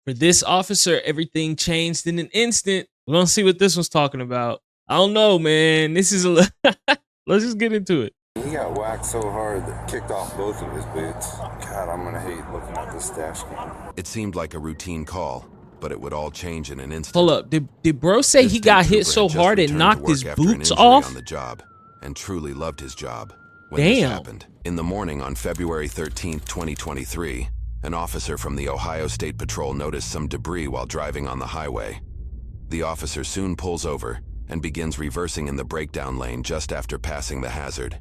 For this officer, everything changed in an instant. We're gonna see what this one's talking about. I don't know, man. This is a let's just get into it. He got whacked so hard that kicked off both of his boots. God, I'm gonna hate looking at this dash cam. It seemed like a routine call, but it would all change in an instant. Hold up. Did bro say he got hit so hard it knocked his boots off? On the job, and truly loved his job when this happened. In the morning on February 13th, 2023, an officer from the Ohio State Patrol noticed some debris while driving on the highway. The officer soon pulls over and begins reversing in the breakdown lane just after passing the hazard.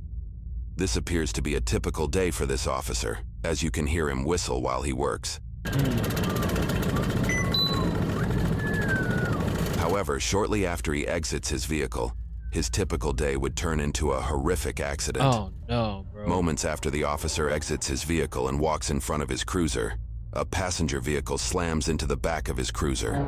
This appears to be a typical day for this officer, as you can hear him whistle while he works. However, shortly after he exits his vehicle, his typical day would turn into a horrific accident. Oh no, bro. Moments after the officer exits his vehicle and walks in front of his cruiser, a passenger vehicle slams into the back of his cruiser.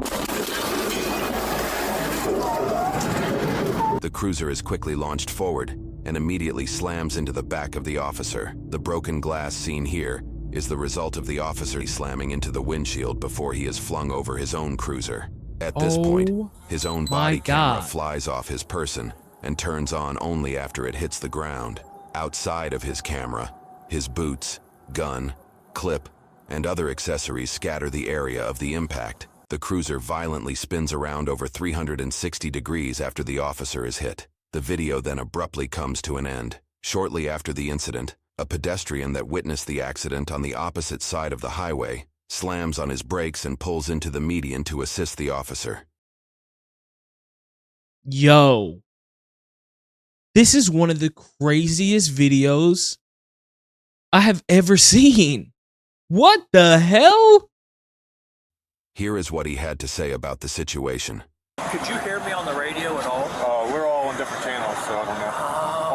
The cruiser is quickly launched forward and immediately slams into the back of the officer. The broken glass seen here is the result of the officer slamming into the windshield before he is flung over his own cruiser. At this point, his own body camera flies off his person and turns on only after it hits the ground. Outside of his camera, his boots, gun, clip, and other accessories scatter the area of the impact. The cruiser violently spins around over 360 degrees after the officer is hit. The video then abruptly comes to an end. Shortly after the incident, a pedestrian that witnessed the accident on the opposite side of the highway slams on his brakes and pulls into the median to assist the officer. Yo, this is one of the craziest videos I have ever seen. What the hell? Here is what he had to say about the situation. Could you hear me on the radio at all? We're all on different channels, so I don't know.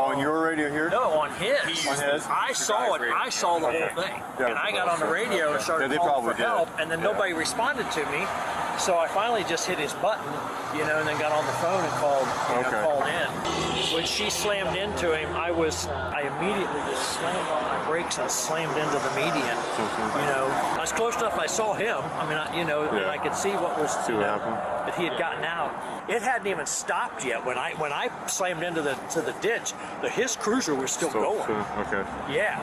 On your radio here? No, on his. On his? I saw it. I saw the whole thing. Yeah, and I got on the radio and started calling for help, and then nobody responded to me. So I finally just hit his button, and then got on the phone and called in. When she slammed into him, I immediately just slammed on my brakes and slammed into the median. I was close enough. I saw him. I mean, and I could see what was that he had gotten out. It hadn't even stopped yet when I slammed into the ditch. His cruiser was still going. Okay. Yeah.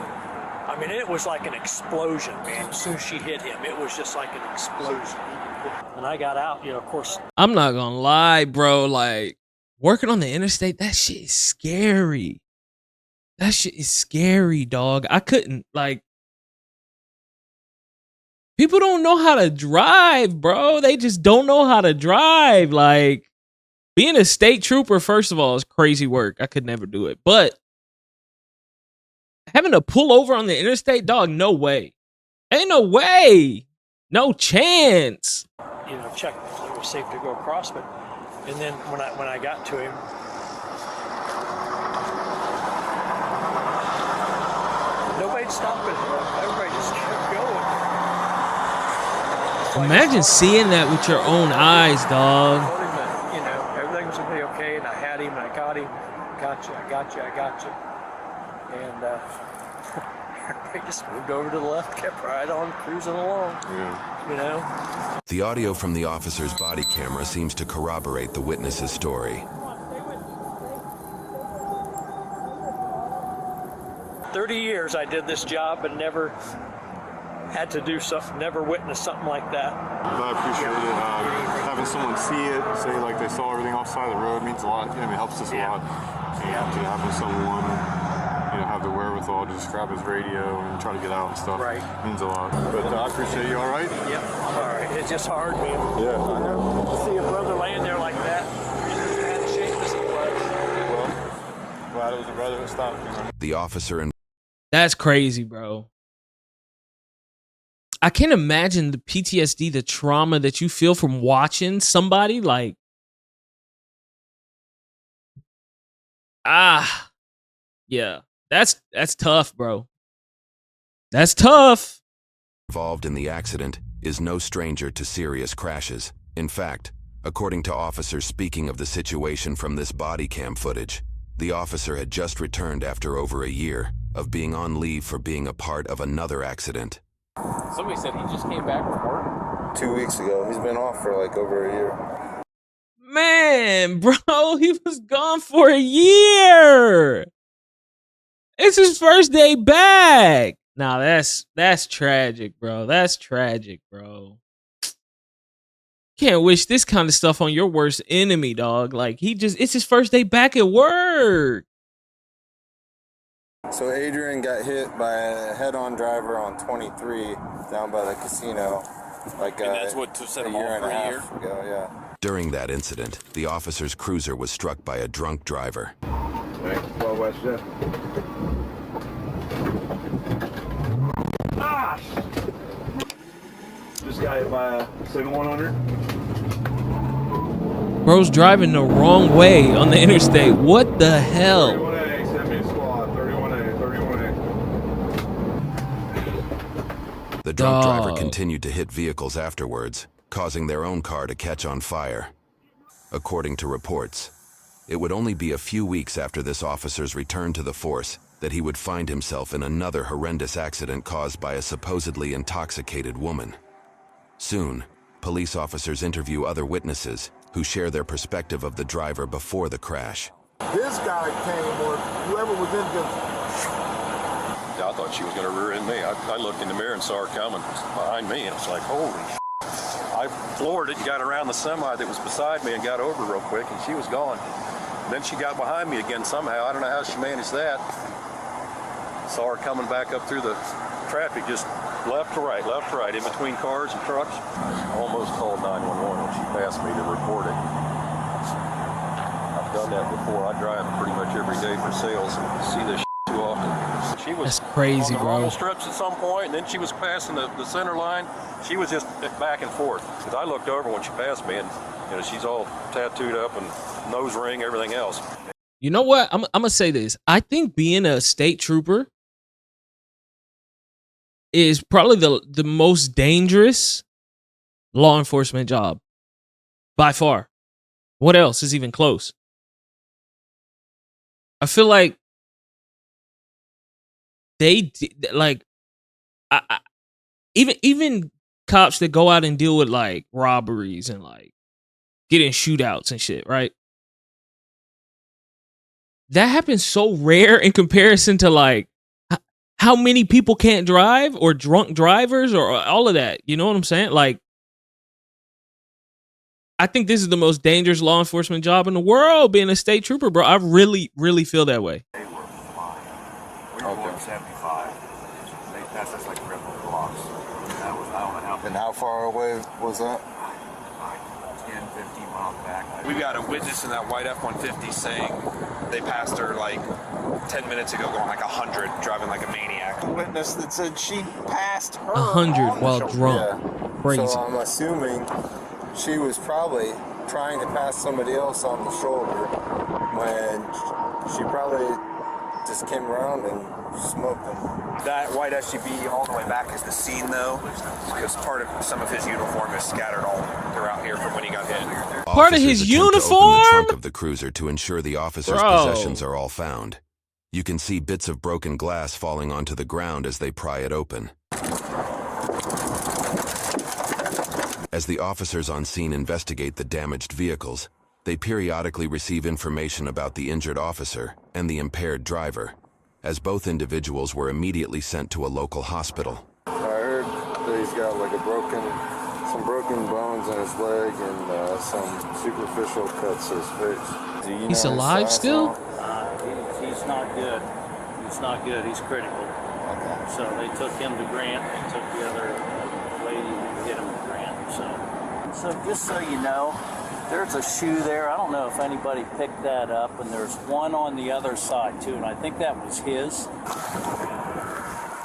I mean, it was like an explosion, man. As soon as she hit him, it was just like an explosion. And I got out, of course. I'm not gonna lie, bro. Like, working on the interstate, that shit is scary. That shit is scary, dog. I couldn't, people don't know how to drive, bro. They just don't know how to drive. Like, being a state trooper, first of all, is crazy work. I could never do it. But having to pull over on the interstate, dog, no way. Ain't no way. No chance. Check it was safe to go across, and then when I got to him, nobody'd stop it. Everybody just kept going. Imagine seeing that with your own eyes, dog. I told him that, everything was gonna be okay, and I had him, and I got him. I got you. And everybody just moved over to the left, kept right on cruising along. The audio from the officer's body camera seems to corroborate the witness's story. 30 years I did this job and never had to do something, never witnessed something like that. I appreciate it. Having someone see it, say like they saw everything off the side of the road means a lot. It helps us a lot. And having someone, have the wherewithal to just grab his radio and try to get out and stuff means a lot. But I appreciate you. All right? Yep. All right. It's just hard, man. Yeah, I know. To see a brother laying there like that, in as bad shape as he was. Well, glad it was a brother that stopped me. The officer and That's crazy, bro. I can't imagine the PTSD, the trauma that you feel from watching somebody yeah. That's tough, bro. That's tough. Involved in the accident is no stranger to serious crashes. In fact, according to officers speaking of the situation from this body cam footage, the officer had just returned after over a year of being on leave for being a part of another accident. Somebody said he just came back from work 2 weeks ago. He's been off for like over a year. Man, bro, he was gone for a year. It's his first day back. Nah, that's tragic, bro. That's tragic, bro. Can't wish this kind of stuff on your worst enemy, dog. Like, it's his first day back at work. So Adrian got hit by a head-on driver on 23 down by the casino. Like, and that's what set him off for a year ago, yeah. During that incident, the officer's cruiser was struck by a drunk driver. Hey, 12 West Jeff. Ah! This guy by a 7100. Bro's driving the wrong way on the interstate. What the hell? 31A, send me a squad. 31A, 31A. The drunk driver continued to hit vehicles afterwards, causing their own car to catch on fire. According to reports, it would only be a few weeks after this officer's return to the force that he would find himself in another horrendous accident caused by a supposedly intoxicated woman. Soon, police officers interview other witnesses who share their perspective of the driver before the crash. This guy came, or whoever was in the... I thought she was going to rear end me. I looked in the mirror and saw her coming behind me, and it's like, holy shit. I floored it and got around the semi that was beside me and got over real quick, and she was gone. Then she got behind me again somehow. I don't know how she managed that. Saw her coming back up through the traffic, just left to right, in between cars and trucks. I almost called 911 when she passed me to report it. I've done that before. I drive pretty much every day for sales and see this too often. She was That's crazy, on the bro. normal strips at some point, and then she was passing the center line. She was just back and forth. Because I looked over when she passed me, and she's all tattooed up and nose ring, everything else. You know what? I'm gonna say this. I think being a state trooper is probably the most dangerous law enforcement job by far. What else is even close? I feel like even cops that go out and deal with like robberies and like get in shootouts and shit, right? That happens so rare in comparison to like how many people can't drive or drunk drivers or all of that. You know what I'm saying? Like, I think this is the most dangerous law enforcement job in the world, being a state trooper, bro. I really, really feel that way. They were flying. We were going 75. They passed us like triple blocks. That was, I don't know how. And how far away was that? Like 10, 15 miles back. We got a witness in that white F-150 saying they passed her like 10 minutes ago going like 100, driving like a maniac. A witness that said she passed her 100 while shoulder. drunk. Yeah. Crazy. So I'm assuming she was probably trying to pass somebody else on the shoulder when she probably just came around and smoked them. That white SUV all the way back is the scene though, because part of some of his uniform is scattered all throughout here from when he got hit. Part of his Officers attempt to open uniform? the trunk of the cruiser to ensure the officer's Bro. possessions are all found. You can see bits of broken glass falling onto the ground as they pry it open. As the officers on scene investigate the damaged vehicles, they periodically receive information about the injured officer and the impaired driver, as both individuals were immediately sent to a local hospital. I heard that he's got like some broken bones in his leg and some superficial cuts to his face. Do you He's know his alive size still? now? He's not good. He's not good. He's critical. So they took him to Grant. They took the other lady who hit him to Grant. So just so you know, there's a shoe there. I don't know if anybody picked that up, and there's one on the other side too, and I think that was his.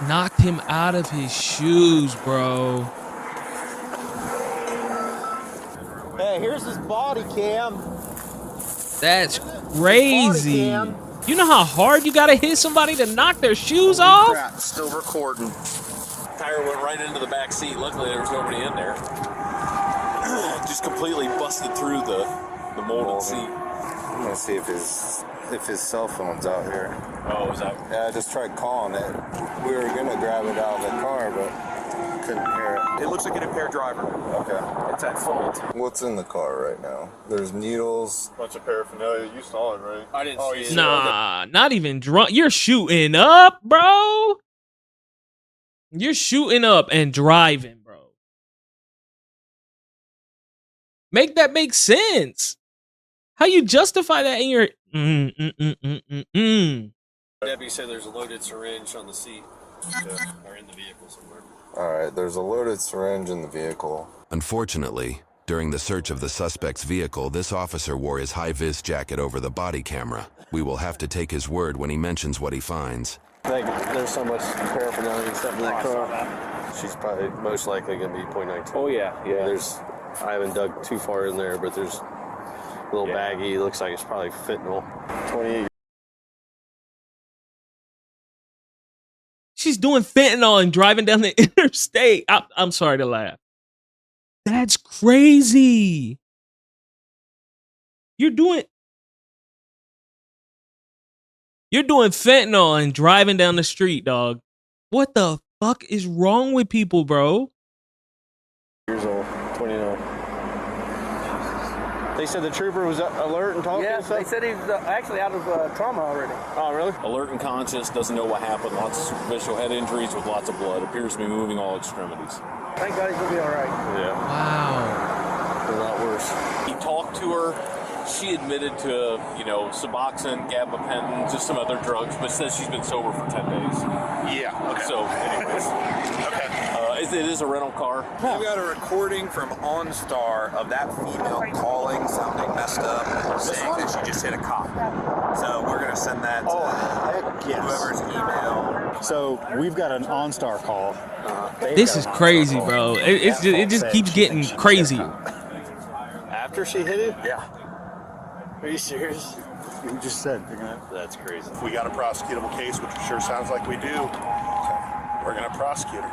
Knocked him out of his shoes, bro. Hey, here's his body cam. That's crazy. You know how hard you gotta hit somebody to knock their shoes off? Crap, still recording. Tire went right into the back seat. Luckily there was nobody in there. Just completely busted through the molded seat. I'm gonna see if his cell phone's out here. Oh, is that? Yeah, I just tried calling it. We were gonna grab it out of the car, but Couldn't hear it. It looks like an impaired driver. Okay. It's at fault. What's in the car right now? There's needles. Bunch of paraphernalia. You saw it, right? I didn't see it. Nah, not even drunk. You're shooting up, bro. You're shooting up and driving, bro. Make that make sense. How you justify that in your Debbie said there's a loaded syringe on the seat or in the vehicle somewhere. All right, there's a loaded syringe in the vehicle. Unfortunately, during the search of the suspect's vehicle, this officer wore his high-vis jacket over the body camera. We will have to take his word when he mentions what he finds. There's so much paraphernalia and stuff in that car. She's probably most likely going to be .19. Oh, yeah. I haven't dug too far in there, but there's a little baggie. It looks like it's probably fentanyl. 28. She's doing fentanyl and driving down the interstate. I'm sorry to laugh. That's crazy. You're doing fentanyl and driving down the street, dog. What the fuck is wrong with people, bro? Years old, 29. They said the trooper was alert and talking and stuff? they said he was actually out of trauma already. Oh, really? Alert and conscious, doesn't know what happened. Lots of superficial head injuries with lots of blood. Appears to be moving all extremities. Thank God he's gonna be all right. Yeah. Wow. A lot worse. He talked to her. She admitted to, Suboxone, gabapentin, just some other drugs, but says she's been sober for 10 days. Yeah, okay. So, anyways. Okay. It is a rental car. We got a recording from OnStar of that female calling, sounding messed up, saying that she just hit a cop. So we're going to send that to whoever's email. So we've got an OnStar call. This is crazy, bro. It just keeps getting crazier. After she hit it? Yeah. Are you serious? You just said. That's crazy. If we got a prosecutable case, which sure sounds like we do, we're going to prosecute her.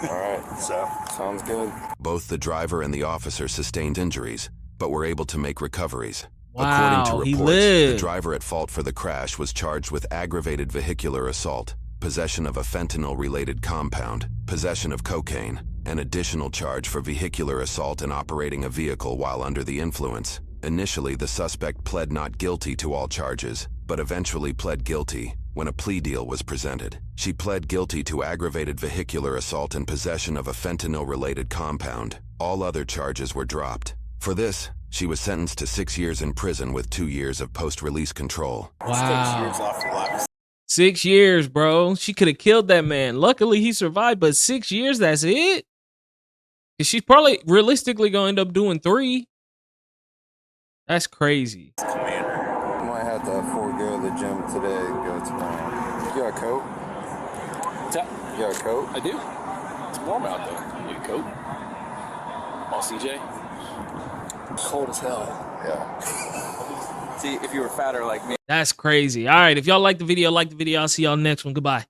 All right, So, sounds good. Both the driver and the officer sustained injuries, but were able to make recoveries. Wow, According he to reports, the lived. driver at fault for the crash was charged with aggravated vehicular assault, possession of a fentanyl-related compound, possession of cocaine, an additional charge for vehicular assault and operating a vehicle while under the influence. Initially, the suspect pled not guilty to all charges, but eventually pled guilty when a plea deal was presented. She pled guilty to aggravated vehicular assault and possession of a fentanyl-related compound. All other charges were dropped. For this, she was sentenced to 6 years in prison with 2 years of post-release control. Wow. 6 years, bro. She could have killed that man. Luckily, he survived, but 6 years, that's it? Because she's probably realistically going to end up doing 3. That's crazy. Might have to forego the gym today and go tomorrow. You got a coat? What's that? You got a coat? I do. It's warm out there. You need a coat? All CJ? cold as hell. Yeah. See, if you were fatter like me. That's crazy. All right, if y'all like the video, I'll see y'all next one. Goodbye.